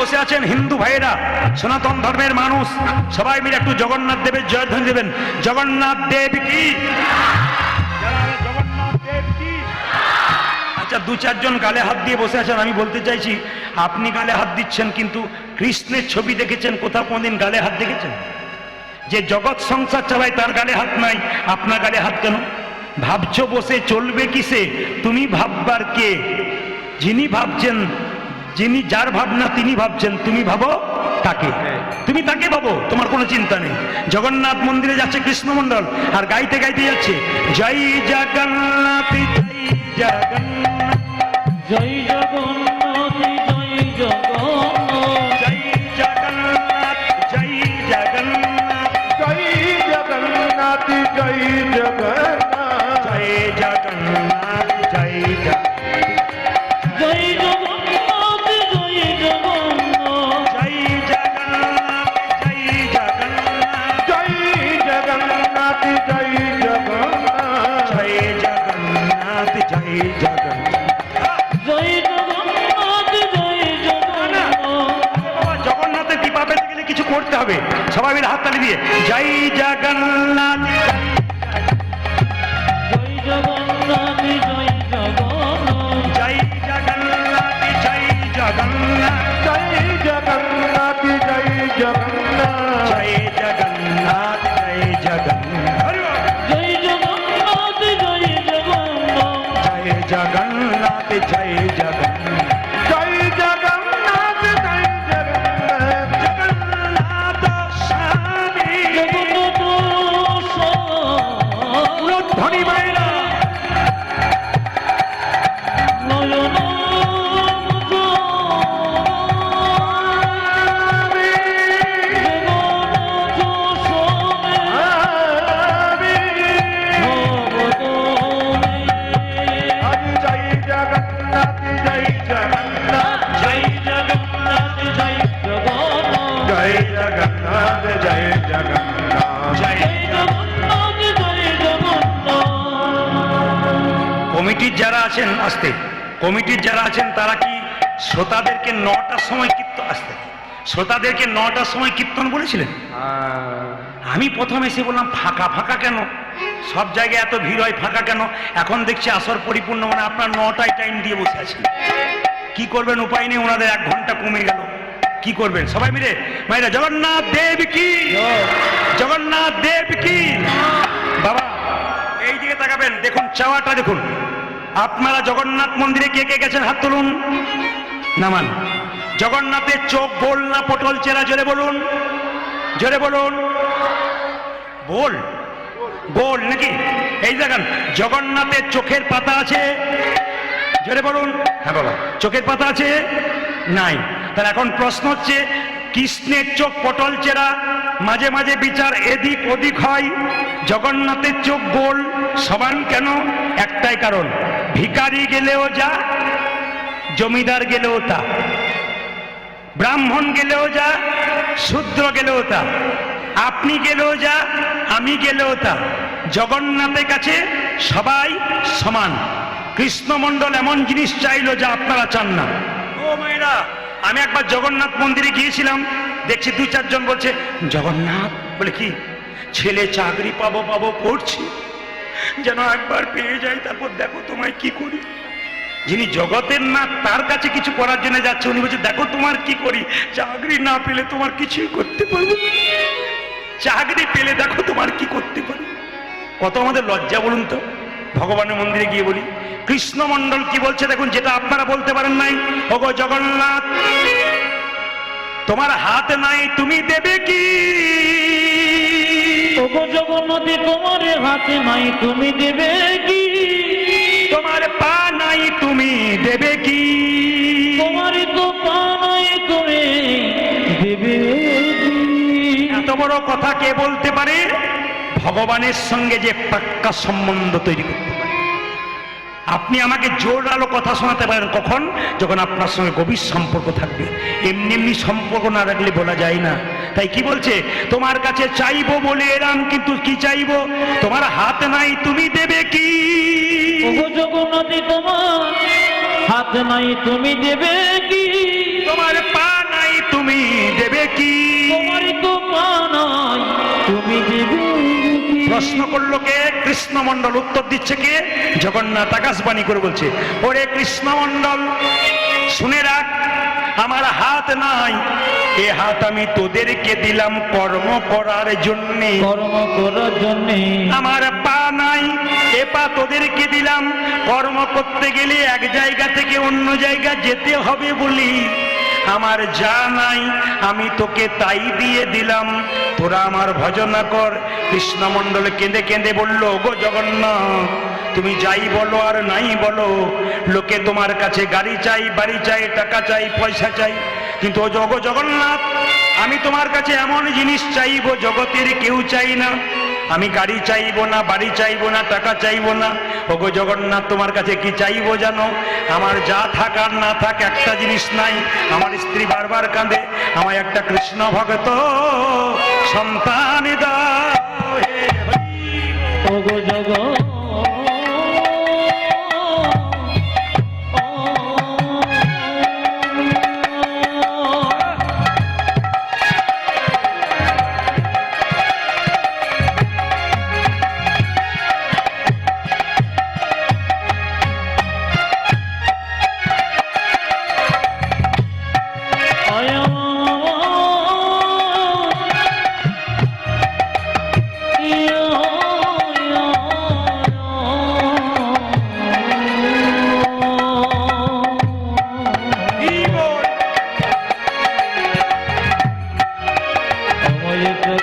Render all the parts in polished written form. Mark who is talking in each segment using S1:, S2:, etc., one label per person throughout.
S1: বসে আছেন হিন্দু ভাইয়েরা, সনাতন ধর্মের মানুষ, সবাই মিলে একটু জগন্নাথ দেবের জয়ধ্বনি দেবেন। জগন্নাথ দেব কি, জগন্নাথ দেব কি। আচ্ছা, দু চারজন গালে হাত দিয়ে বসে আছেন। আমি বলতে চাইছি, আপনি গালে হাত দিচ্ছেন, কিন্তু কৃষ্ণের ছবি দেখেছেন কোথাও কোনদিন গালে হাত দেখেছেন? যে জগৎ সংসার চালায় তার গালে হাত নাই, আপনার গালে হাত কেন? ভাবছো বসে চলবে কিসে, তুমি ভাববার কে? যিনি ভাবছেন, যিনি যার ভাবনা তিনি ভাবছেন, তুমি ভাবো তাকে, তুমি তাকে ভাবো, তোমার কোনো চিন্তা নেই। জগন্নাথ মন্দিরে যাচ্ছে কৃষ্ণমন্ডল, আর গাইতে গাইতে যাচ্ছে জয় জগন্নাথ জয় জগন্নাথ
S2: জয় জগন্নাথ জয় জগন্নাথ
S1: জয় জগন্নাথ জয় জগন্নাথ
S3: জয় জগন্নাথ জয় জগন্নাথ
S1: জয় জগন্নাথ জয় জগন্নাথ
S2: জয় জগন্নাথ জয় জগন্নাথ
S1: জয় জগন্নাথ জয় জগন্নাথ
S3: জয় জগন্নাথ জয় জগন্নাথ
S1: জয় জগন্নাথ জয় জগন্নাথ।
S2: জয় জগন্নাথ জয় জগন্নাথ
S1: বাবা, জগন্নাথের কৃপা পেতে গেলে কিছু করতে হবে। সবাই মিলে হাততালি দিয়ে জয় জগন্নাথ
S2: জয় জগন্নাথ জয় জগন্নাথ
S1: জয় জগন্নাথ জয় জগন্নাথ
S3: জয় জগন্নাথ জয় জগন্নাথ
S1: জয় জগন্নাথ জয় জগন্নাথ
S2: জয় জগন্নাথ জয় জগন্নাথ
S1: জয় জগন্নাথ জয় জগন্নাথ
S3: জয় জগন্নাথ জয় জগন্নাথ
S1: জগন্নাথ স্বামী
S2: জগন্নাথ
S1: ধনী ভাইরা
S2: নয়ন
S3: জয় জগন্নাথ জয় জগন্নাথ
S2: জয় জগন্নাথ জয় জগন্নাথ
S3: জয় জগন্নাথ জয় জগন্নাথ
S1: জয়
S2: জগন্নাথ জয় জগন্নাথ
S1: কমিটির যারা আছেন, আসতে কমিটির যারা আছেন তারা কি শ্রোতাদেরকে 9টার সময় কীর্তন, আসতে শ্রোতাদেরকে 9টার সময় কীর্তন বলেছিলেন? আমি প্রথম এসে বললাম ফাঁকা ফাঁকা কেন, সব জায়গায় এত ভিড় হয়, ফাঁকা কেন? এখন দেখছি আসর পরিপূর্ণ, মানে আপনার 9টায় টাইম দিয়ে বসে আছেন। কি করবেন, উপায় নেই, ওনাদের 1 ঘন্টা কমে গেল, কি করবেন? সবাই মিলে মায়েরা জগন্নাথ দেব কি, জগন্নাথ দেব কি। বাবা এই দিকে তাকাবেন, দেখুন চাওয়াটা দেখুন। আপনারা জগন্নাথ মন্দিরে কে কে গেছেন হাত তুলুন, নামান। জগন্নাথের চোখ গোল না পটল চেরা, জোরে বলুন, জোরে বলুন। গোল, গোল নাকি? এই দেখেন জগন্নাথের চোখের পাতা আছে, জোরে বলুন। হ্যাঁ বাবা, চোখের পাতা আছে নাই? তাহলে এখন প্রশ্ন হচ্ছে, কৃষ্ণের চোখ পটল চেরা, মাঝে মাঝে বিচার এদিক ওদিক হয়, জগন্নাথের চোখ গোল সমান কেন? একটাই কারণ, ভিখারি গেলেও যা, জমিদার গেলেও তা, ব্রাহ্মণ গেলেও যা, শূদ্র গেলেও তা, আপনি গেলেও যা, আমি গেলেও তা, জগন্নাথের কাছে সবাই সমান। কৃষ্ণমণ্ডল এমন জিনিস চাইলো যা আপনারা চান না। ও মায়েরা, আমি একবার জগন্নাথ মন্দিরে গিয়েছিলাম, দেখছি 2-4 জন বলছে জগন্নাথ, বলে কি ছেলে চাকরি পাবো পাবো করছি, যেন একবার পেয়ে যাই, তারপর দেখো তোমায় কি করি। যিনি জগতের না তার কাছে কিছু করার জন্য যাচ্ছে, উনি বলছে দেখো তোমার কি করি, চাকরি না পেলে তোমার কিছুই করতে পারবো, চাকরি পেলে দেখো তোমার কি করতে পারবো। কত আমাদের লজ্জা বলুন তো, ভগবানের মন্দিরে গিয়ে বলি। কৃষ্ণমণ্ডল কি বলছে দেখুন, যেটা আপনারা বলতে পারেন নাই। ওগো জগন্নাথ, তোমার হাত নাই তুমি দেবে কি,
S2: ওগো জগন্নাথ তোমার হাতে নাই তুমি দেবে কি,
S1: তোমার পা নাই তুমি দেবে কি,
S2: তোমার তো পা নাই তুমি দেবে কি।
S1: এত বড় কথা কে বলতে পারে? ভগবানের সঙ্গে যে পাক্কা সম্বন্ধ তৈরি করতে পারে। আপনি আমাকে জোরালো কথা শোনাতে পারেন কখন? যখন আপনার সঙ্গে গভীর সম্পর্ক থাকবে। এমনি এমনি সম্পর্ক না রাখলে বলা যায় না। তাই কি বলছে, তোমার কাছে চাইবো বলে এলাম, কিন্তু কি চাইবো, তোমার হাত নাই তুমি দেবে কি,
S2: ওগো জগন্নাথ তোমার হাত নাই তুমি দেবে কি,
S1: তোমার পা নাই তুমি দেবে কি?
S2: তোমার তো পা নাই তুমি দেবে কি?
S1: প্রশ্ন করলো কে? কৃষ্ণমণ্ডল। উত্তর দিচ্ছে কে? জগন্নাথ আকাশবাণী করে বলছে, ওরে কৃষ্ণমণ্ডল শুনে রাখ, আমার হাত নাই, এ হাত আমি তোদেরকে দিলাম কর্ম করার জন্যে।
S2: কর্ম করার জন্যে।
S1: আমার পা নাই, এ পা তোদেরকে দিলাম কর্ম করতে গেলে এক জায়গা থেকে অন্য জায়গা যেতে হবে বলি। আমার যা নাই আমি তোকে তাই দিয়ে দিলাম, তোরা আমার ভজনা কর। কৃষ্ণমণ্ডল কেঁদে কেঁদে বলল, গো জগন্নাথ তুমি যাই বলো আর নাই বলো, লোকে তোমার কাছে গাড়ি চাই, বাড়ি চাই, টাকা চাই, পয়সা চাই, কিন্তু ও জগ জগন্নাথ আমি তোমার কাছে এমন জিনিস চাইবো জগতের কেউ চাই না। আমি গাড়ি চাইবো না, বাড়ি চাইবো না, টাকা চাইবো না। ওগো জগন্নাথ তোমার কাছে কি চাইবো জানো? আমার যা থাক আর না থাক একটা জিনিস নাই। আমার স্ত্রী বারবার কাঁদে, আমায় একটা কৃষ্ণ ভক্ত সন্তান দাও হে হরি।
S2: ওগো জগৎ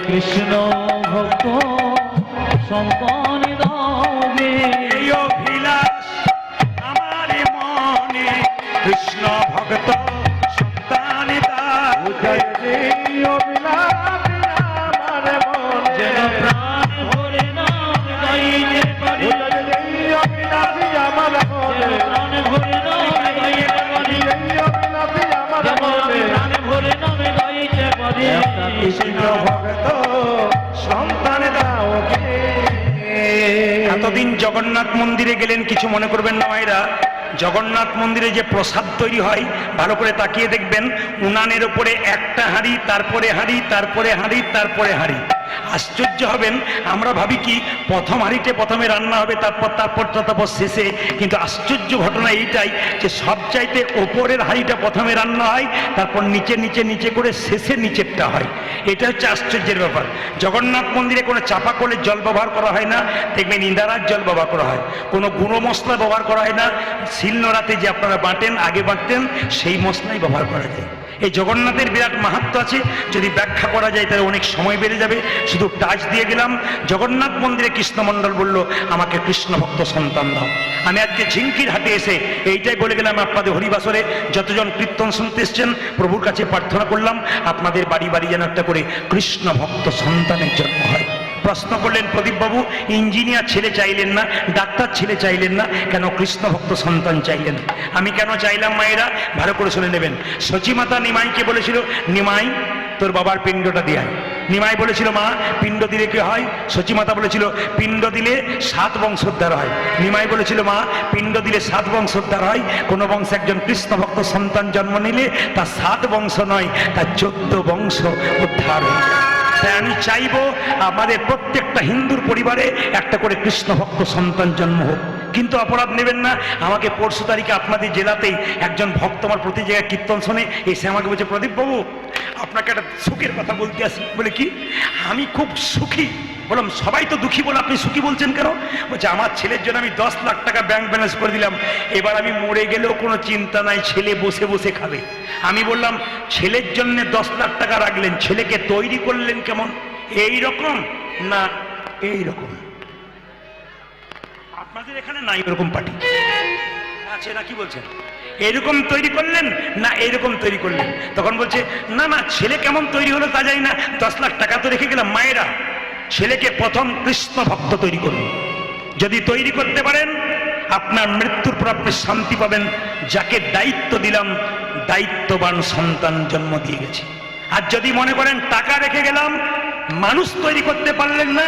S2: কৃষ্ণ ভক্ত সন্তান দাবে।
S1: এই অভিলাষ আমার মনে, কৃষ্ণ ভক্ত সন্তান দাও হে।
S3: এই অভিলাষ আমার মনে,
S2: যেন প্রাণ ভরে নাম গাইতে পারি।
S3: এই অভিলাষ আমার মনে,
S2: যেন প্রাণ ভরে নাম গাইতে পারি।
S3: এই অভিলাষ আমার
S2: যেন
S3: মনে,
S2: প্রাণ ভরে নাম গাইতে পারি।
S3: একটা কৃষ্ণ ভক্ত সন্তান দাও হে।
S1: এতদিন জগন্নাথ মন্দিরে গেলেন, কিছু মনে করবেন না মায়েরা। জগন্নাথ মন্দিরে যে প্রসাদ তৈরি হয় ভালো করে তাকিয়ে দেখবেন, উনানের উপরে একটা হাঁড়ি, তারপরে হাঁড়ি, তারপরে হাঁড়ি, তারপরে হাঁড়ি। আশ্চর্য হবেন, আমরা ভাবি কি প্রথম হাঁড়িতে প্রথমে রান্না হবে, তারপর শেষে। কিন্তু আশ্চর্য ঘটনা এইটাই যে সবচাইতে ওপরের হাঁড়িটা প্রথমে রান্না হয়, তারপর নিচে নিচে নিচে করে শেষে নিচেরটা হয়। এটা হচ্ছে আশ্চর্যের ব্যাপার। জগন্নাথ মন্দিরে কোনো চাপা কলের জল ব্যবহার করা হয় না, দেখবেন ইন্দারার জল ব্যবহার করা হয়। কোনো গুঁড়ো মশলা ব্যবহার করা হয় না, শিলনোড়াতে যে আপনারা বাটেন, আগে বাটতেন সেই মশলাই ব্যবহার করা যায়। এই জগন্নাথের বিরাট মাহাত্ম্য আছে, যদি ব্যাখ্যা করা যায় তাহলে অনেক সময় বেড়ে যাবে। শুধু টাচ দিয়ে গেলাম। জগন্নাথ মন্দিরে কৃষ্ণমণ্ডল বলল, আমাকে কৃষ্ণ ভক্ত সন্তান দাও। আমি আজকে ঝিঙ্কির হাটে এসে এইটাই বলে গেলাম আপনাদের হরিবাসরে যতজন কীর্তন শুনতে এসছেন, প্রভুর কাছে প্রার্থনা করলাম আপনাদের বাড়ি বাড়ি যেন একটা করে কৃষ্ণ ভক্ত সন্তানের জন্ম হয়। প্রশ্ন করলেন, প্রদীপবাবু ইঞ্জিনিয়ার ছেলে চাইলেন না, ডাক্তার ছেলে চাইলেন না, কেন কৃষ্ণ ভক্ত সন্তান চাইলেন? আমি কেন চাইলাম মায়েরা ভালো করে শুনে নেবেন। সচিমাতা নিমাইকে বলেছিল, নিমাই তোর বাবার পিণ্ডটা দিয়ে আয়। নিমাই বলেছিল, মা পিণ্ড দিলে কি হয়? সচিমাতা বলেছিল, পিণ্ড দিলে 7 বংশোদ্ধার হয়। নিমাই বলেছিল, মা পিণ্ড দিলে 7 বংশোদ্ধার হয়। কোনো বংশে একজন কৃষ্ণ ভক্ত সন্তান জন্ম নিলে তার 7 বংশ নয়, তার 14 বংশ উদ্ধার হয়ে যায়। তাই আমি চাইবো আমাদের প্রত্যেকটা হিন্দুর পরিবারে একটা করে কৃষ্ণ ভক্ত সন্তান জন্ম হোক। কিন্তু অপরাধ নেবেন না, আমাকে পরশু তারিখে আপনাদের জেলাতেই একজন ভক্ত আমার প্রতি জায়গায় কীর্তন শোনে এসে আমাকে বলছে, প্রদীপবাবু আপনাকে একটা সুখের কথা বলতে আসি। বলে কি? আমি খুব সুখী। বললাম, সবাই তো দুঃখী, বলে আপনি সুখী বলছেন কেন? বলছে, আমার ছেলের জন্য আমি 10 লাখ টাকা ব্যাংক ব্যালেন্স করে দিলাম, এবার আমি মরে গেলেও কোনো চিন্তা নাই, ছেলে বসে বসে খাবে। আমি বললাম, ছেলের জন্য 10 লাখ টাকা রাখলেন, ছেলেকে তৈরি করলেন কেমন? এই রকম না এই রকম? আপনাদের এখানে নাই এরকম পার্টি আছে না? কি বলছেন? এরকম তৈরি করলেন না এরকম তৈরি করলেন? তখন বলছে, না না ছেলে কেমন তৈরি হলো তা জানি না, 10 লাখ টাকা তো রেখে গেলাম। মায়েরা, ছেলেকে প্রথম কৃষ্ণ ভক্ত তৈরি করুন। যদি তৈরি করতে পারেন, আপনার মৃত্যুর পর আপনি শান্তি পাবেন। যাকে দায়িত্ব দিলাম দায়িত্ববান সন্তান জন্ম দিয়ে গেছে। আর যদি মনে করেন টাকা রেখে গেলাম, মানুষ তৈরি করতে পারলেন না,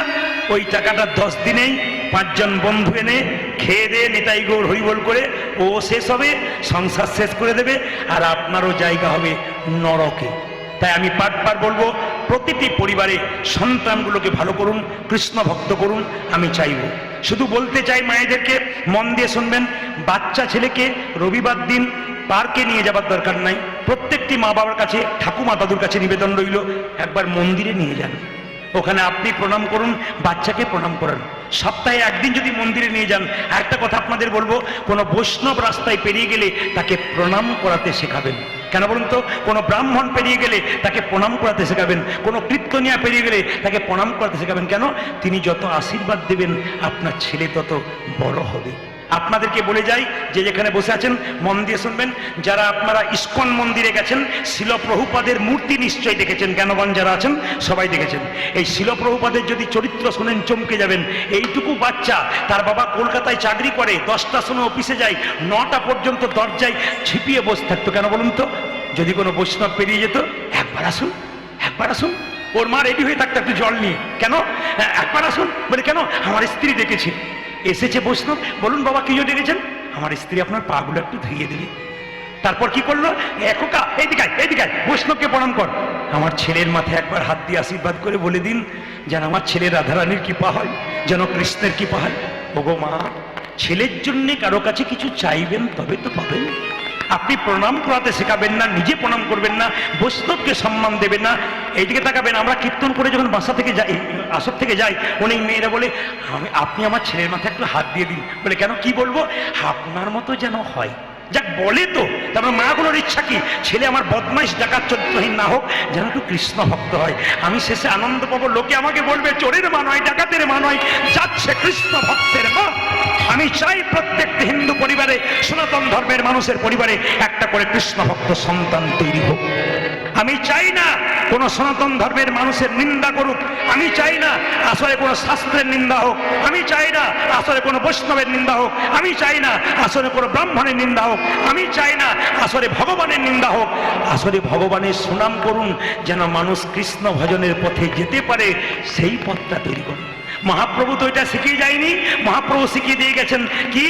S1: ওই টাকাটা 10 দিনেই 5 জন বন্ধু এনে খেয়ে দিয়ে নিতাই গৌর হরিবোল করে ও শেষ হবে, সংসার শেষ করে দেবে, আর আপনারও জায়গা হবে নরকে। তাই আমি বারবার বলবো, প্রতিটি পরিবারে সন্তানগুলোকে ভালো করুন, কৃষ্ণ ভক্ত করুন, আমি চাইব। শুধু বলতে চাই মায়েদেরকে, মন দিয়ে শুনবেন, বাচ্চা ছেলেকে রবিবার দিন পার্কে নিয়ে যাবার দরকার নাই। প্রত্যেকটি মা বাবার কাছে, ঠাকুমা দাদুর কাছে নিবেদন রইল, একবার মন্দিরে নিয়ে যান, ওখানে আপনি প্রণাম করুন, বাচ্চাকে প্রণাম করান। সপ্তাহে একদিন যদি মন্দিরে নিয়ে যান। একটা কথা আপনাদের বলবো, কোনো বৈষ্ণব রাস্তায় পেরিয়ে গেলে তাকে প্রণাম করাতে শেখাবেন। কেন বলুন তো? কোনো ব্রাহ্মণ পেরিয়ে গেলে তাকে প্রণাম করাতে শেখাবেন, কোনো কীর্তনিয়া পেরিয়ে গেলে তাকে প্রণাম করাতে শেখাবেন। কেন? তিনি যত আশীর্বাদ দেবেন আপনার ছেলে তত বড় হবে। আপনাদেরকে বলে যাই, যে যেখানে বসে আছেন মন দিয়ে শুনবেন, যারা আপনারা ইস্কন মন্দিরে গেছেন, শিল প্রভুপাদের মূর্তি নিশ্চয়ই দেখেছেন, জ্ঞানবান যারা আছেন সবাই দেখেছেন। এই শিল প্রভুপাদের যদি চরিত্র শোনেন চমকে যাবেন। এইটুকু বাচ্চা, তার বাবা কলকাতায় চাকরি করে, 10টার সময় অফিসে যায়, 9টা পর্যন্ত দরজায় ছিপিয়ে বসে থাকতো। কেন বলুন তো? যদি কোনো বৈষ্ণব পেরিয়ে যেত, একবার আসুন, একবার আসুন। ওর মা রেডি হয়ে থাকতো একটু জল নিয়ে। কেন? একবার আসুন বলে, কেন? আমার স্ত্রী ডেকেছে। এসেছে বৈষ্ণব, বলুন বাবা কি জন্য ডেকেছেন? আমার স্ত্রী আপনার পাগুলো একটু ধুইয়ে দেবে। তারপর কি করলো? একা এইদিকে এইদিকে, বৈষ্ণবকে প্রণাম কর। আমার ছেলের মাথায় একবার হাত দিয়ে আশীর্বাদ করে বলে দিন, যেন আমার ছেলের রাধারানীর কৃপা হয়, যেন কৃষ্ণের কৃপা হয়। ওগো মা, ছেলের জন্য কারো কাছে কিছু চাইবেন তবে তো পাবেন। আপনি প্রণাম করাতে শেখাবেন না, নিজে প্রণাম করবেন না, বৈষ্ণবকে সম্মান দেবেন না। এইদিকে তাকাবেন। আমরা কীর্তন করে যখন বাসা থেকে যাই, আসর থেকে যাই, অনেক মেয়েরা বলে, আপনি আমার ছেলের মাথায় একটু হাত দিয়ে দিন। বলে, কেন? কি বলবো? আপনার মতো যেন হয়। যাক বলে তো, তারপর মাগুলোর ইচ্ছা কি? ছেলে আমার বদমাইশ ডাকাত চরিত্রহীন না হোক, যেন একটু কৃষ্ণ ভক্ত হয়। আমি শেষে আনন্দ পাবো, লোকে আমাকে বলবে চোরের মা নয়, ডাকাতের মা নয়, যাচ্ছে কৃষ্ণ ভক্তের মা। আমি চাই প্রত্যেকটি হিন্দু পরিবারে, সনাতন ধর্মের মানুষের পরিবারে একটা করে কৃষ্ণ ভক্ত সন্তান তৈরি হোক। আমি চাই না কোনো সনাতন ধর্মের মানুষের নিন্দা করুক। আমি চাই না আসলে কোনো শাস্ত্রের নিন্দা হোক। আমি চাই না আসলে কোনো বৈষ্ণবের নিন্দা হোক। আমি চাই না আসলে কোনো ব্রাহ্মণের নিন্দা হোক। আমি চাই না আসলে ভগবানের নিন্দা হোক। আসলে ভগবানের সুনাম করুন, যেন মানুষ কৃষ্ণ ভজনের পথে যেতে পারে, সেই পথটা তৈরি করুন। মহাপ্রভু তো এটা শিখিয়ে যায়নি, মহাপ্রভু শিখিয়ে দিয়ে গেছেন কি?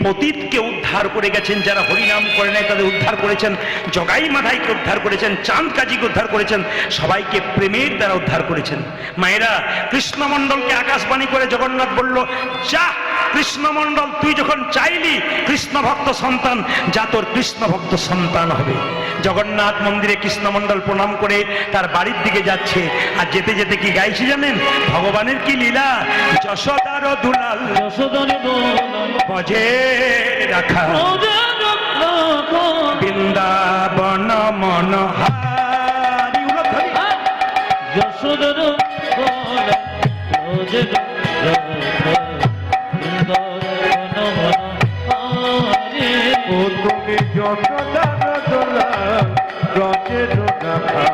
S1: পতিতকে উদ্ধার করে গেছেন, যারা হরিনাম করে নাই তাদের উদ্ধার করেছেন, জগাই মাধাইকে উদ্ধার করেছেন, চাঁদ কাজীকে উদ্ধার করেছেন, সবাইকে প্রেমের দ্বারা উদ্ধার করেছেন। মায়েরা, কৃষ্ণমণ্ডলকে আকাশবাণী করে জগন্নাথ বলল, যা কৃষ্ণমণ্ডল, তুই যখন চাইলি কৃষ্ণ ভক্ত সন্তান, যা তোর কৃষ্ণ ভক্ত সন্তান হবে। জগন্নাথ মন্দিরে কৃষ্ণমণ্ডল প্রণাম করে তার বাড়ির দিকে যাচ্ছে, আর যেতে যেতে কি গাইছে জানেন? ভগবানের কি লীলা! যশোদার দুলাল,
S2: যশোদার দুলাল,
S1: বজে রাখা বৃন্দাবন মনোহারি।
S2: যশোদার দুলাল, বজে রাখা বৃন্দাবন মনোহারি।
S3: ও তুমি যশোদার দুলাল, ব্রজে রাখা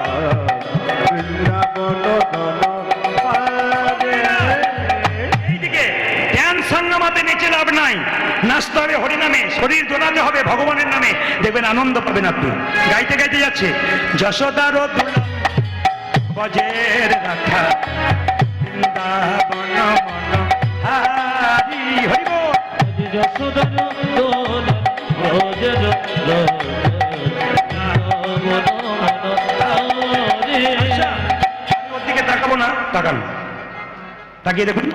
S3: বৃন্দাবন মনোহারি।
S1: এইদিকে ধ্যান সঙ্গমাতে নেচে লাভ নাই, নাচতে হবে হরিনামে, শরীর দোলাতে হবে ভগবানের নামে, দেখবেন আনন্দ পাবেন আপনি। গাইতে গাইতে যাচ্ছে, যশোদার দুলাল বজের রাখা বৃন্দাবন মনোহারি। হরি বল।
S2: যশোদার দুলাল, বজে রাখা বৃন্দাবন মনোহারি।
S1: ওর দিকে তাকাবো না, তাকান, তাকিয়ে দেখুন।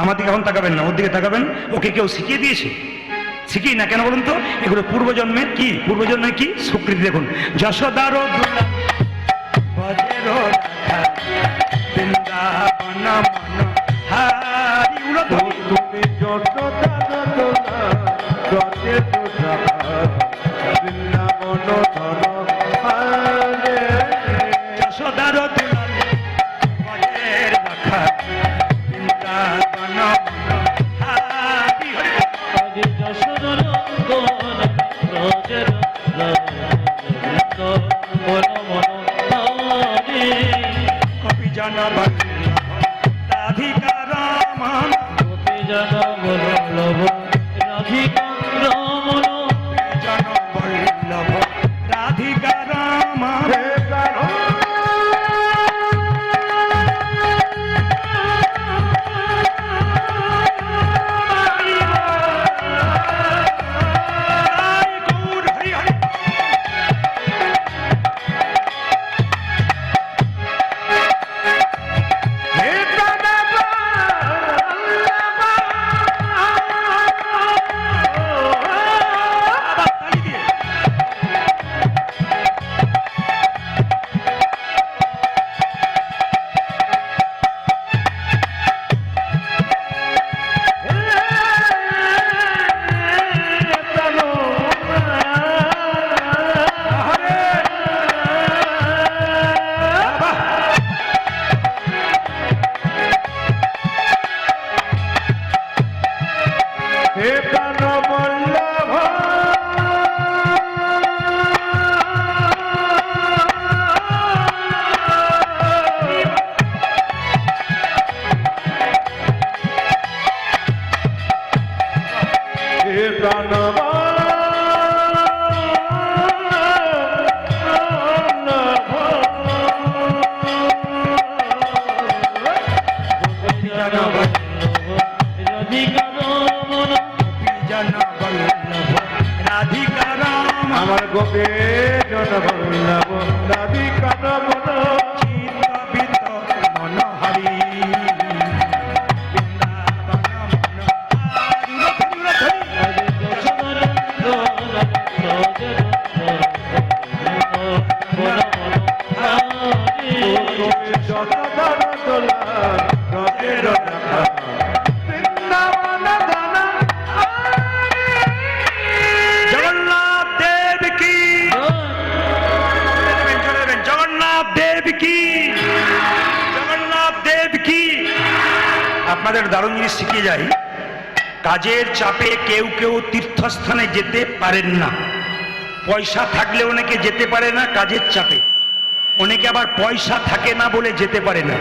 S1: আমার দিকে এখন তাকাবেন না, ওর দিকে তাকাবেন। ওকে কেউ শিখিয়ে দিয়েছে? শিখিয়ে না। কেন বলুন তো? এগুলো পূর্বজন্মের কি, পূর্বজন্মের কি স্বীকৃতি। দেখুন, যশোদার দুলাল বজের রাখা বৃন্দাবন মনোহারি।
S3: তুমি যশোদার দুলাল, ব্রজে রাখা বৃন্দাবন মনোহারি।
S1: যশোদার দুলাল বজের রাখা বৃন্দাবন মনোহারি।
S2: যশোদার দুলাল, বজে রাখা বৃন্দাবন মনোহারি।
S1: কবি জন রাধিকা রামন,
S2: গোপী জন বল্লভ রাধিকা রমণ।
S1: জন বল্লভ রাধিকা রামন।
S3: হে প্রাণ বল্লভ হে প্রাণ আমার গোপে জন বল্লভ রাধিকা রমণ
S1: মনোহরি
S3: যত ধন দোলা রথের রাখা বৃন্দাবন দানা
S1: জগন্নাথ দেব কি জগন্নাথ দেব কি জগন্নাথ দেব কি আপনাদের দারুণ জিনিস শিখিয়ে যাই কাজের চাপে কেউ কেউ তীর্থস্থানে যেতে পারেন না পয়সা থাকলে অনেকে যেতে পারে না কাজের চাপে অনেকে আবার পয়সা থাকে না বলে যেতে পারে না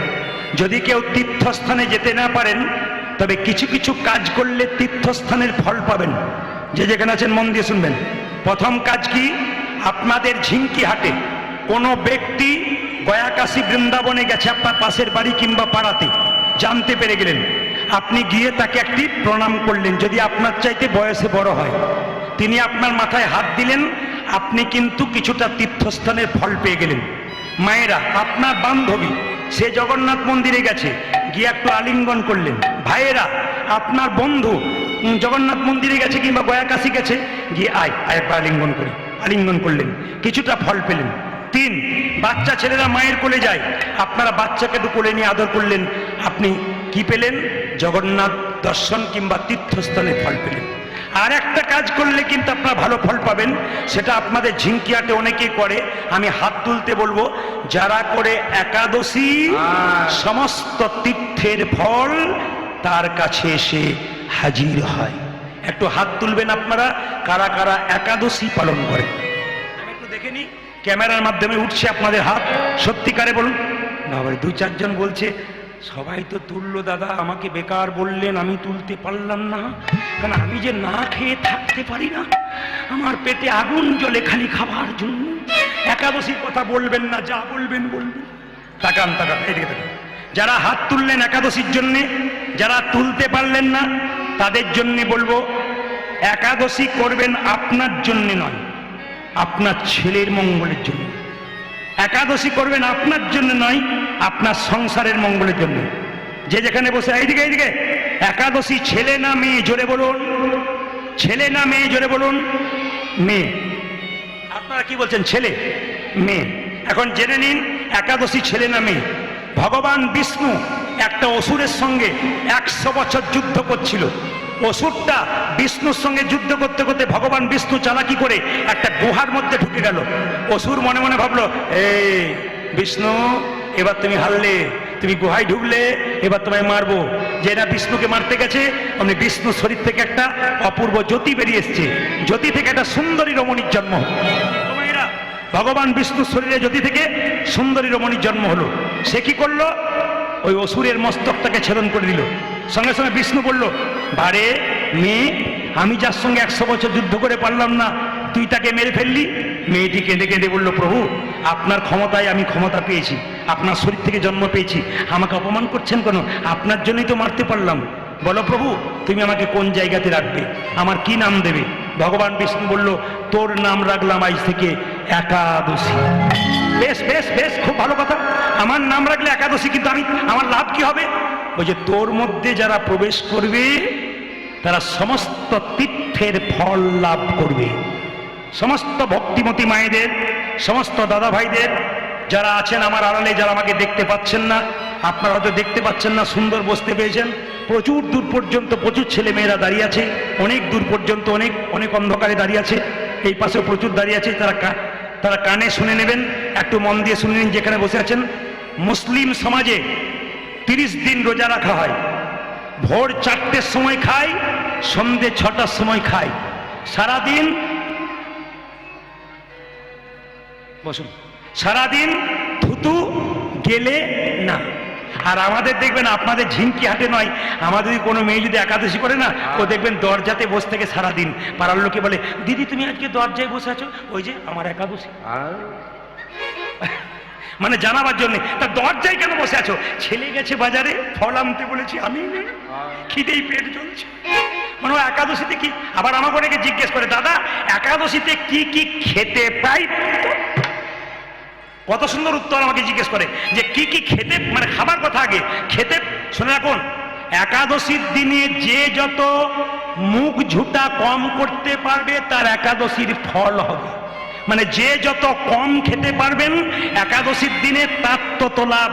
S1: যদি কেউ তীর্থস্থানে যেতে না পারেন তবে কিছু কিছু কাজ করলে তীর্থস্থানের ফল পাবেন যে যেখানে আছেন মন দিয়ে শুনবেন প্রথম কাজ কি আপনাদের ঝিঙ্কি হাটে কোনো ব্যক্তি গয়াকাশী বৃন্দাবনে গেছে আপনার পাশের বাড়ি কিংবা পাড়াতে জানতে পেরে গেলেন আপনি গিয়ে তাকে একটি প্রণাম করলেন যদি আপনার চাইতে বয়সে বড় হয় তিনি আপনার মাথায় হাত দিলেন আপনি কিন্তু কিছুটা তীর্থস্থানের ফল পেয়ে গেলেন মায়েরা আপনার বান্ধবী সে জগন্নাথ মন্দিরে গেছে গিয়ে একটু আলিঙ্গন করলেন ভাইয়েরা আপনার বন্ধু জগন্নাথ মন্দিরে গেছে কিংবা গয়াকাশী গেছে গিয়ে একবার আলিঙ্গন করি আলিঙ্গন করলেন কিছুটা ফল পেলেন তিন বাচ্চা ছেলেরা মায়ের কোলে যায় আপনারা বাচ্চাকে একটু কোলে নিয়ে আদর করলেন আপনি কি পেলেন জগন্নাথ দর্শন কিংবা তীর্থস্থানে ফল পেলেন আর একটা কাজ করলে কিন্তু আপনারা ভালো ফল পাবেন সেটা আপনাদের ঝিঙ্কিয়াটে অনেকেই করে আমি হাত তুলতে বলবো যারা করে একাদশী সমস্ত তীর্থের ফল তার কাছে এসে হাজির হয় একটু হাত তুলবেন আপনারা কারা কারা একাদশী পালন করে আমি একটু দেখে নি ক্যামেরার মাধ্যমে উঠছে আপনাদের হাত সত্যিকারে বলুন না ভাই দু চারজন বলছে সবাই তো তুললো দাদা আমাকে বেকার বললেন আমি তুলতে পারলাম না কারণ আমি যে না খেয়ে থাকতে পারি না আমার পেটে আগুন জ্বলে খালি খাবার জন্য একাদশীর কথা বলবেন না যা বলবেন বলবেন তাকান তাকান এদিকে তাকান যারা হাত তুললেন একাদশীর জন্যে যারা তুলতে পারলেন না তাদের জন্যে বলবো একাদশী করবেন আপনার জন্যে নয় আপনার ছেলের মঙ্গলের জন্য একাদশী করবেন আপনার জন্য নয় আপনার সংসারের মঙ্গলের জন্য যে যেখানে বসে এইদিকে এইদিকে একাদশী ছেলে না মেয়ে জোরে বলুন ছেলে না মেয়ে জোরে বলুন মেয়ে আপনারা কি বলছেন ছেলে মেয়ে এখন জেনে নিন একাদশী ছেলে না মেয়ে ভগবান বিষ্ণু একটা অসুরের সঙ্গে 100 বছর যুদ্ধ করছিল অসুরটা বিষ্ণুর সঙ্গে যুদ্ধ করতে করতে ভগবান বিষ্ণু চালাকি করে একটা গুহার মধ্যে ঢুকে গেল অসুর মনে মনে ভাবলো এই বিষ্ণু এবার তুমি হারলে তুমি গুহায় ঢুকলে এবার তোমায় মারবো যে না বিষ্ণুকে মারতে গেছে অমনি বিষ্ণু শরীর থেকে একটা অপূর্ব জ্যোতি বেরিয়ে এসছে জ্যোতি থেকে একটা সুন্দরী রমণীর জন্ম ভগবান বিষ্ণু শরীরে জ্যোতি থেকে সুন্দরী রমণীর জন্ম হলো সে কি করলো ওই অসুরের মস্তকটাকে ছেদন করে দিল সঙ্গে সঙ্গে বিষ্ণু বলল বারে মেয়ে আমি যার সঙ্গে 100 বছর যুদ্ধ করে পারলাম না তুই তাকে মেরে ফেললি মেয়েটি কেঁদে কেঁদে বলল প্রভু আপনার ক্ষমতায় আমি ক্ষমতা পেয়েছি আপনার শরীর থেকে জন্ম পেয়েছি আমাকে অপমান করছেন কেন আপনার জন্যই তো মারতে পারলাম বলো প্রভু তুমি আমাকে কোন জায়গাতে রাখবে আমার কি নাম দেবে ভগবান বিষ্ণু বলল তোর নাম রাখলাম আজ থেকে একাদশী বেশ বেশ বেশ খুব ভালো কথা আমার নাম রাখলে একাদশী কিন্তু আমার লাভ কি হবে ওই যে তোর মধ্যে যারা প্রবেশ করবে তারা সমস্ত তীর্থের ফল লাভ করবে সমস্ত ভক্তিমতী মায়েদের সমস্ত দাদা ভাইদের যারা আছেন আমার আড়ালে যারা আমাকে দেখতে পাচ্ছেন না আপনারা হয়তো দেখতে পাচ্ছেন না সুন্দর বসতে পেয়েছেন প্রচুর দূর পর্যন্ত প্রচুর ছেলে মেয়েরা দাঁড়িয়ে আছে অনেক দূর পর্যন্ত অনেক অনেক অন্ধকারে দাঁড়িয়ে আছে এই পাশেও প্রচুর দাঁড়িয়ে আছে তারা কানে শুনে নেবেন একটু মন দিয়ে শুনে নিন যেখানে বসে আছেন মুসলিম সমাজে 30 দিন রোজা রাখা হয় ভোর 4টের সময় খায় সন্ধে 6টার সময় খাই, সারাদিন বসুন, সারাদিন থুতু গেলে না। আর আমাদের দেখবেন, আপনাদের ঝিঙ্কি হাটে নয়, আমাদের কোনো মেয়ে যদি একাদশী করে না, ও দেখবেন দরজাতে বসে থেকে সারাদিন পাড়ার লোকে বলে, দিদি তুমি আজকে দরজায় বসে আছো, ওই যে আমার একাদশী। মানে জানাবার জন্য, তা দরজায় কেন বসে আছো? ছেলে গেছে বাজারে, ফল আনতে বলেছি, আমি নেই, খিদেই পেট জ্বলছে। মানে ও একাদশীতে কি? আবার আমাকে অনেকে জিজ্ঞেস করে, দাদা একাদশীতে কি কি খেতে পাই? কত সুন্দর উত্তর আমাকে জিজ্ঞেস করে যে কি কি খেতে, মানে খাবার কথা আগে খেতে। শুনে রাখুন, একাদশীর দিনে যে যত মুখ ঝুটা কম করতে পারবে তার একাদশীর ফল হবে। মানে যে যত কম খেতে পারবেন একাদশীর দিনে তার তত লাভ।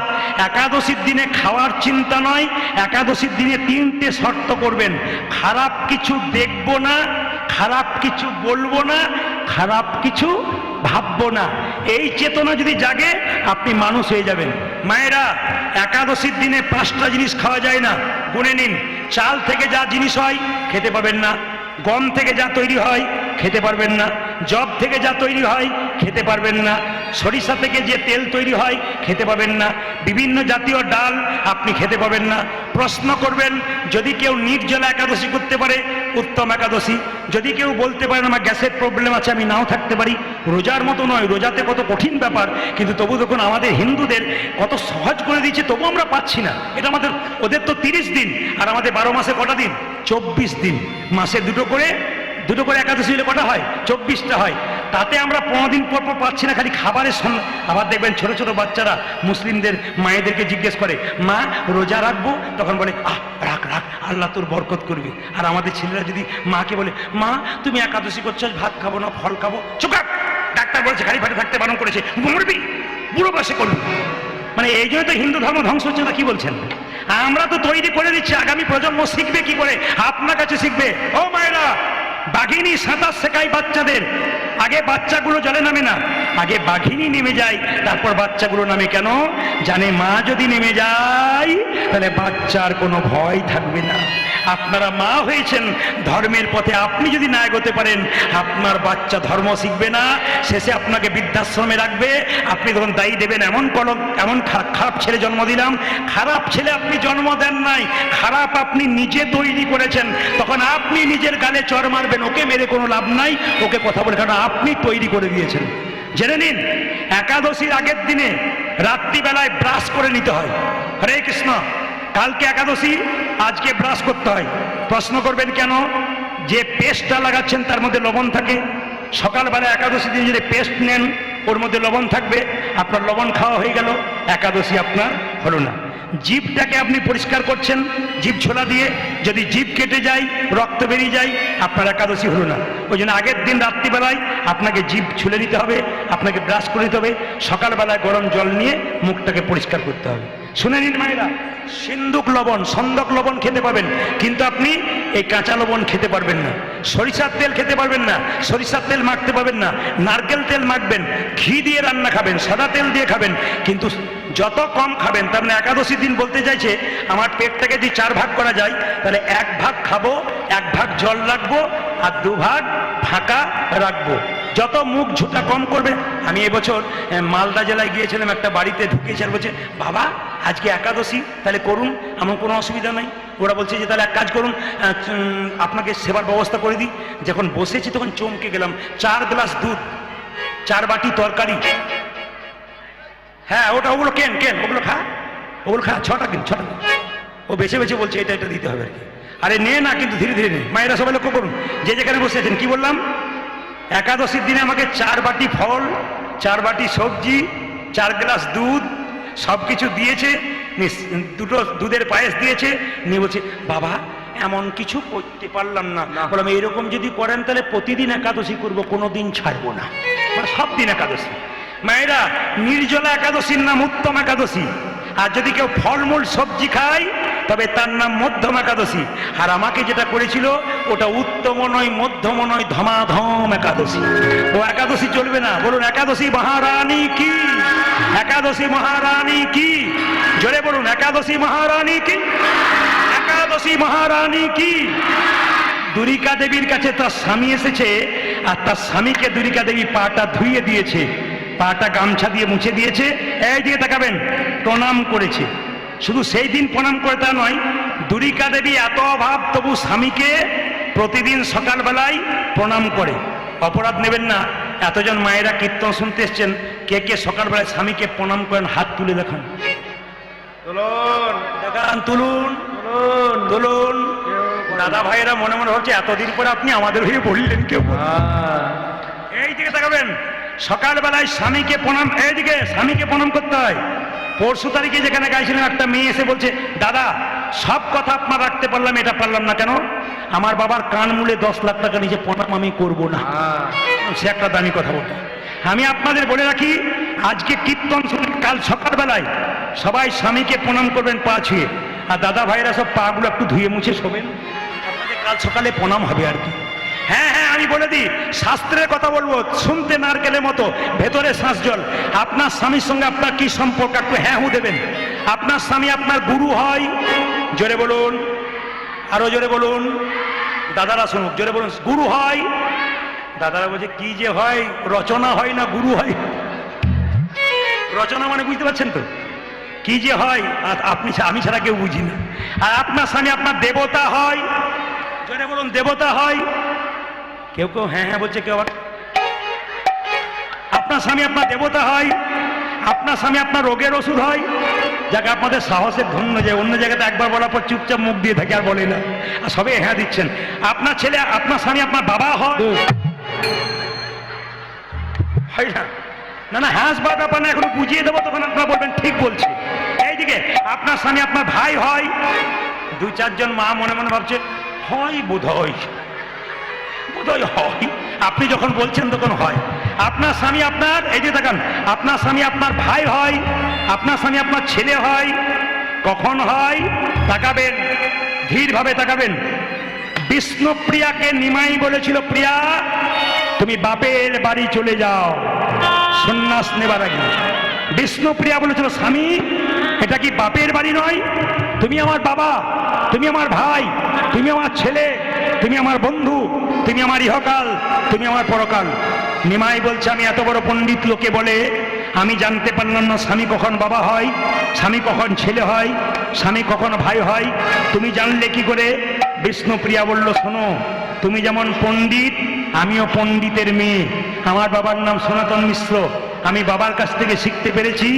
S1: একাদশীর দিনে খাওয়ার চিন্তা নয়, একাদশীর দিনে 3টে শর্ত করবেন। খারাপ কিছু দেখবো না, খারাপ কিছু বলবো না, খারাপ কিছু ভাববো না। এই চেতনা যদি জাগে, আপনি মানুষ হয়ে যাবেন। মায়েরা, একাদশীর দিনে 5টা জিনিস খাওয়া যায় না, গুনে নিন। চাল থেকে যা জিনিস হয় খেতে পাবেন না, গম থেকে যা তৈরি হয় খেতে পারবেন না, জব থেকে যা তৈরি হয় খেতে পারবেন না, সরিষা থেকে যে তেল তৈরি হয় খেতে পাবেন না, বিভিন্ন জাতীয় ডাল আপনি খেতে পাবেন না। প্রশ্ন করবেন, যদি কেউ নির্জলা একাদশী করতে পারে উত্তম একাদশী। যদি কেউ বলতে পারেন আমার গ্যাসের প্রবলেম আছে, আমি নাও থাকতে পারি, রোজার মতো নয়, রোজাতে কত কঠিন ব্যাপার, কিন্তু তবু দেখুন আমাদের হিন্দুদের কত সহজ করে দিয়েছে, তবু আমরা পাচ্ছি না। এটা আমাদের, ওদের তো 30 দিন, আর আমাদের 12 মাসে কটা দিন? 24 দিন। মাসে দুটো করে একাদশী হলে কটা হয়? 24টা হয়। তাতে আমরা 15 দিন পর পর পাচ্ছি না, খালি খাবারের সঙ্গে। আবার দেখবেন ছোট ছোট বাচ্চারা মুসলিমদের মায়েদেরকে জিজ্ঞেস করে, মা রোজা রাখবো? তখন বলে, রাখ রাখ, আল্লাহ তোর বরকত করবে। আর আমাদের ছেলেরা যদি মাকে বলে, মা তুমি একাদশী করছো, ভাত খাবো না ফল খাবো, চুপ কর, ডাক্তার বলেছে খালি পেটে থাকতে বারণ করেছে, মরবি, বুড়ো বয়সে করবি। মানে এই জন্য তো হিন্দু ধর্ম ধ্বংস হচ্ছে না। কি বলছেন? আমরা তো তৈরি করে দিচ্ছি, আগামী প্রজন্ম শিখবে কি করে? আপনার কাছে শিখবে। ও মায়েরা, বাঘিনী সাঁতার শেখায় বাচ্চাদের। আগে বাচ্চাগুলো জলে নামে না, আগে বাঘিনী নেমে যায়, তারপর বাচ্চাগুলো নামে। কেন? জানে মা যদি নেমে যায় তাহলে বাচ্চার কোনো ভয় থাকবে না। আপনারা মা হয়েছেন ধর্মের পথে, আপনি যদি না এগোতে পারেন আপনার বাচ্চা ধর্ম শিখবে না, শেষে আপনাকে বৃদ্ধাশ্রমে রাখবে। আপনি তখন দায়ী দেবেন, এমন খারাপ ছেলে জন্ম দিলাম। খারাপ ছেলে আপনি জন্ম দেন নাই, খারাপ আপনি নিজে তৈরি করেছেন। তখন আপনি নিজের গালে চড় মারবেন, ওকে মেরে কোনো লাভ নাই, ওকে কথা বলে, কারণ আপনি তৈরি করে দিয়েছেন। জেনে নিন, একাদশীর আগের দিনে রাত্রিবেলায় ব্রাশ করে নিতে হয়। হরে কৃষ্ণ। কালকে একাদশী, আজকে ব্রাশ করতে হয়। প্রশ্ন করবেন কেন? যে পেস্টটা লাগাচ্ছেন তার মধ্যে লবণ থাকে। সকালবেলা একাদশী দিন যদি পেস্ট নেন, ওর মধ্যে লবণ থাকবে, আপনার লবণ খাওয়া হয়ে গেল, একাদশী আপনার হলো না। জিভটাকে আপনি পরিষ্কার করছেন জিভ ছোলা দিয়ে, যদি জিভ কেটে যায়, রক্ত বেরিয়ে যায়, আপনার একাদশী হলো না। ওই জন্য আগের দিন রাত্রিবেলায় আপনাকে জিভ ছুলে নিতে হবে, আপনাকে ব্রাশ করে নিতে হবে, সকালবেলায় গরম জল নিয়ে মুখটাকে পরিষ্কার করতে হবে। শুনে নিন মায়েরা, সিন্দুক লবণ, সন্দক লবণ খেতে পাবেন, কিন্তু আপনি এই কাঁচা লবণ খেতে পারবেন না। সরিষার তেল খেতে পারবেন না, সরিষার তেল মাখতে পারবেন না। নারকেল তেল মাখবেন, ঘি দিয়ে রান্না খাবেন, সাদা তেল দিয়ে খাবেন, কিন্তু যত কম খাবেন। তার মানে একাদশীর দিন বলতে চাইছে, আমার পেটটাকে যদি 4 ভাগ করা যায়, তাহলে 1 ভাগ খাবো, 1 ভাগ জল রাখবো, আর 2 ভাগ ফাঁকা রাখবো। যত মুখ ঝুটা কম করবে। আমি এবছর মালদা জেলায় গিয়েছিলাম, একটা বাড়িতে ঢুকেছি, আর বলছে, বাবা আজকে একাদশী, তাহলে করুন, আমার কোনো অসুবিধা নাই। ওরা বলছে যে তাহলে এক কাজ করুন, আপনাকে সেবার ব্যবস্থা করে দিই। যখন বসেছি তখন চমকে গেলাম, 4 গ্লাস দুধ, 4 বাটি তরকারি। হ্যাঁ, ওগুলো কেন ওগুলো খা, 6টা কিন। ও বেছে বেছে বলছে এটা দিতে হবে আর কি। আরে নে না, কিন্তু ধীরে ধীরে নে। মায়েরা সবাই লক্ষ্য করুন, যে যেখানে বসে আছেন। কি বললাম? একাদশীর দিনে আমাকে 4 বাটি ফল, 4 বাটি সবজি, 4 গ্লাস দুধ, সব কিছু দিয়েছে। 2টো দুধের পায়েস দিয়েছে। নিয়ে বলছে, বাবা এমন কিছু করতে পারলাম না। বললাম, এরকম যদি করেন তাহলে প্রতিদিন একাদশী করবো, কোনো দিন ছাড়বো না, মানে সব দিন একাদশী। মায়েরা, নির্জলা একাদশীর নাম উত্তম একাদশী। আর যদি কেউ ফলমূল সবজি খায় তবে তার নাম মধ্যম একাদশী। আর আমাকে যেটা করেছিল ওটা উত্তম নয়, মধ্যম নয়, ধমাধম একাদশী। ও একাদশী চলবে না। বলুন, একাদশী মহারানী কি? একাদশী মহারানী কি? জোরে বলুন, একাদশী মহারানী কি? একাদশী মহারানী কি? দুরিকা দেবীর কাছে তার স্বামী এসেছে, আর তার স্বামীকে দুরিকা দেবী পাটা ধুইয়ে দিয়েছে, পাটা গামছা দিয়ে মুছে দিয়েছে, এই দিকে তাকাবেন, প্রণাম করেছে। শুধু সেই দিন প্রণাম করে তা নয়, দুরিকা দেবী এত অভাব তবু স্বামীকে প্রতিদিন সকালবেলায় প্রণাম করে। অপরাধ নেবেন না, এতজন মায়েরা কীর্তন শুনতে এসছেন, কে কে সকালবেলায় স্বামীকে প্রণাম করেন হাত তুলে দেখান,
S3: তুলুন
S1: দেখান, তুলুন
S3: তুলুন
S1: তুলুন। দাদা ভাইয়েরা মনে মনে হচ্ছে এতদিন পরে আপনি আমাদের হয়ে বললেন কেউ। এই দিকে তাকাবেন, সকালবেলায় স্বামীকে প্রণাম, এইদিকে স্বামীকে প্রণাম করতে হয়। পরশু তারিখে যেখানে গাইছিলেন একটা মেয়ে এসে বলছে, দাদা সব কথা আপনার রাখতে পারলাম, এটা পারলাম না কেন? আমার বাবার কান মূলে 10 লাখ টাকা নিচে প্রণাম আমি করব না। সে একটা দামি কথা বলতো। আমি আপনাদের বলে রাখি, আজকে কীর্তন শুনে কাল সকালবেলায় সবাই স্বামীকে প্রণাম করবেন পা ছুঁয়ে, আর দাদা ভাইয়েরা সব পাগুলো একটু ধুয়ে মুছে শোবেন, আপনাদের কাল সকালে প্রণাম হবে আর কি। হ্যাঁ হ্যাঁ, আমি বলে দিই, শাস্ত্রের কথা বলবো, শুনতে নারকেলের মতো, ভেতরে শ্বাস জল। আপনার স্বামীর সঙ্গে আপনার কি সম্পর্ক, একটু হ্যাঁ হু দেবেন। আপনার স্বামী আপনার গুরু হয়, জোরে বলুন, আরো জোরে বলুন, দাদারা শুনুক, জোরে বলুন, গুরু হয়। দাদারা বলছে কি যে হয়, রচনা হয় না গুরু হয়। রচনা মানে বুঝতে পারছেন তো কি যে হয়, আর আপনি আমি ছাড়া কেউ বুঝি না। আর আপনার স্বামী আপনার দেবতা হয়, জোরে বলুন, দেবতা হয়। কেউ কেউ হ্যাঁ হ্যাঁ বলছে, কেউ আবার। আপনার স্বামী আপনার দেবতা হয়, আপনার স্বামী আপনার রোগের ওষুধ হয়। যাকে আপনাদের সাহসের ধন্য, যে অন্য জায়গাতে একবার বলার পর চুপচাপ মুখ দিয়ে থাকে আর বলে না, আর সবে হ্যাঁ দিচ্ছেন। আপনার ছেলে, আপনার স্বামী আপনার বাবা হয় না? না না, হাসবার ব্যাপার না, এখনো বুঝিয়ে দেবো, তখন আপনারা বলবেন ঠিক বলছে। এইদিকে আপনার স্বামী আপনার ভাই হয়। 2-4 জন মা মনে মনে ভাবছে হয় বোধহয়, বোধহয় হয়। আপনি যখন বলছেন তখন হয়। আপনার স্বামী আপনার, এই যে দেখান, আপনার স্বামী আপনার ভাই হয়, আপনার স্বামী আপনার ছেলে হয়। কখন হয়? তাকাবেন, ধীরভাবে তাকাবেন। বিষ্ণুপ্রিয়াকে নিমাই বলেছিল, প্রিয়া তুমি বাপের বাড়ি চলে যাও সন্ন্যাস নেবার আগে। বিষ্ণুপ্রিয়া বলেছিল, স্বামী এটা কি বাপের বাড়ি নয়? তুমি আমার বাবা, তুমি আমার ভাই, তুমি আমার ছেলে, তুমি আমার বন্ধু, তুমি আমার ইহকাল, তুমি আমার পরকাল। নিমাই বলছে, আমি এত বড় পণ্ডিত, লোকে বলে আমি জানতে পারলাম না স্বামী কখন বাবা হয়, স্বামী কখন ছেলে হয়, স্বামী কখন ভাই হয়, তুমি জানলে কি করে? বিষ্ণুপ্রিয়া বলল, শোনো, তুমি যেমন পণ্ডিত, আমিও পণ্ডিতের মেয়ে। আমার বাবার নাম সনাতন মিশ্র, আমি বাবার কাছ থেকে শিখতে পেরেছি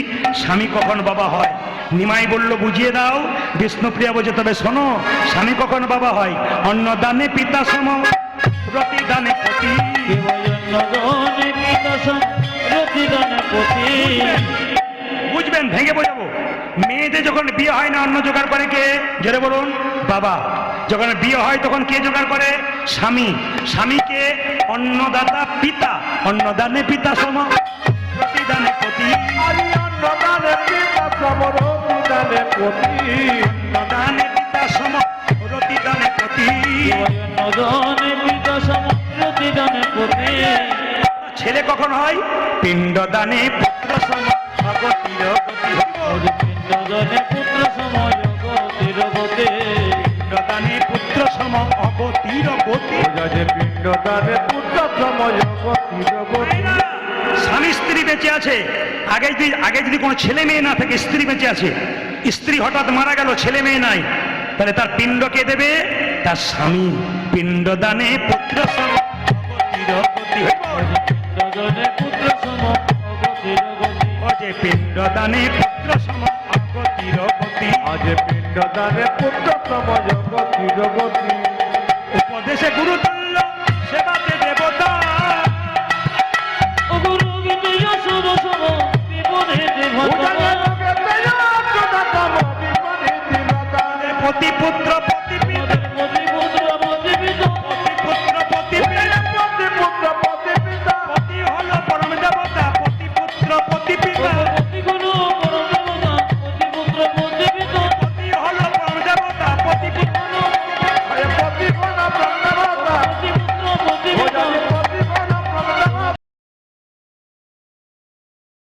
S1: স্বামী কখন বাবা হয়। নিমাই বলল, বুঝিয়ে দাও। বিষ্ণুপ্রিয়া বলছে, তবে শোনো, স্বামী কখন বাবা হয়? অন্নদানে পিতা সম, প্রতিদানে পতি। বুঝবেন, ভেঙে বোঝাবো। মেয়েদের যখন বিয়ে হয় না, অন্ন জোগাড় করে কে? জোরে বলুন, বাবা। যখন বিয়ে হয় তখন কে জোগাড় করে? স্বামী। স্বামীকে অন্নদাতা পিতা, অন্নদানে পিতা সম, প্রতিদানে পতি।
S3: অন্নদানে পিতা সম, প্রতিদানে পতি।
S1: অন্নদানে পিতা সম, প্রতিদানে পতি। ছেলে কখন হয়? পিণ্ডদানে পুত্র সম, অগতির গতি।
S2: পিণ্ডদানে পুত্র সময় গতি,
S1: পিণ্ডদানে পুত্র সম, অগতির গতি।
S3: পিণ্ডদানে পুত্র সময় গতির গতি।
S1: স্বামী স্ত্রী বেঁচে আছে, আগে যদি কোনো ছেলে মেয়ে না থাকে, স্ত্রী বেঁচে আছে, স্ত্রী হঠাৎ মারা গেল, ছেলে মেয়ে নাই, তাহলে তার পিণ্ড কে দেবে? তার স্বামী। পিণ্ডদানে পুত্র সম, অগতির গতি।
S2: পিণ্ডদানে পুত্র সময়
S1: অজে পিণ্ডদানে পুত্র সম, অগতির গতি।
S3: আজ পিণ্ডদানে পুত্র সময় গতির গতি।
S1: উপদেশে গুরু তুল্য, সেবাতে দেবতা।
S2: গুরু বিজয় সুর সম, বিপদে দেবতা।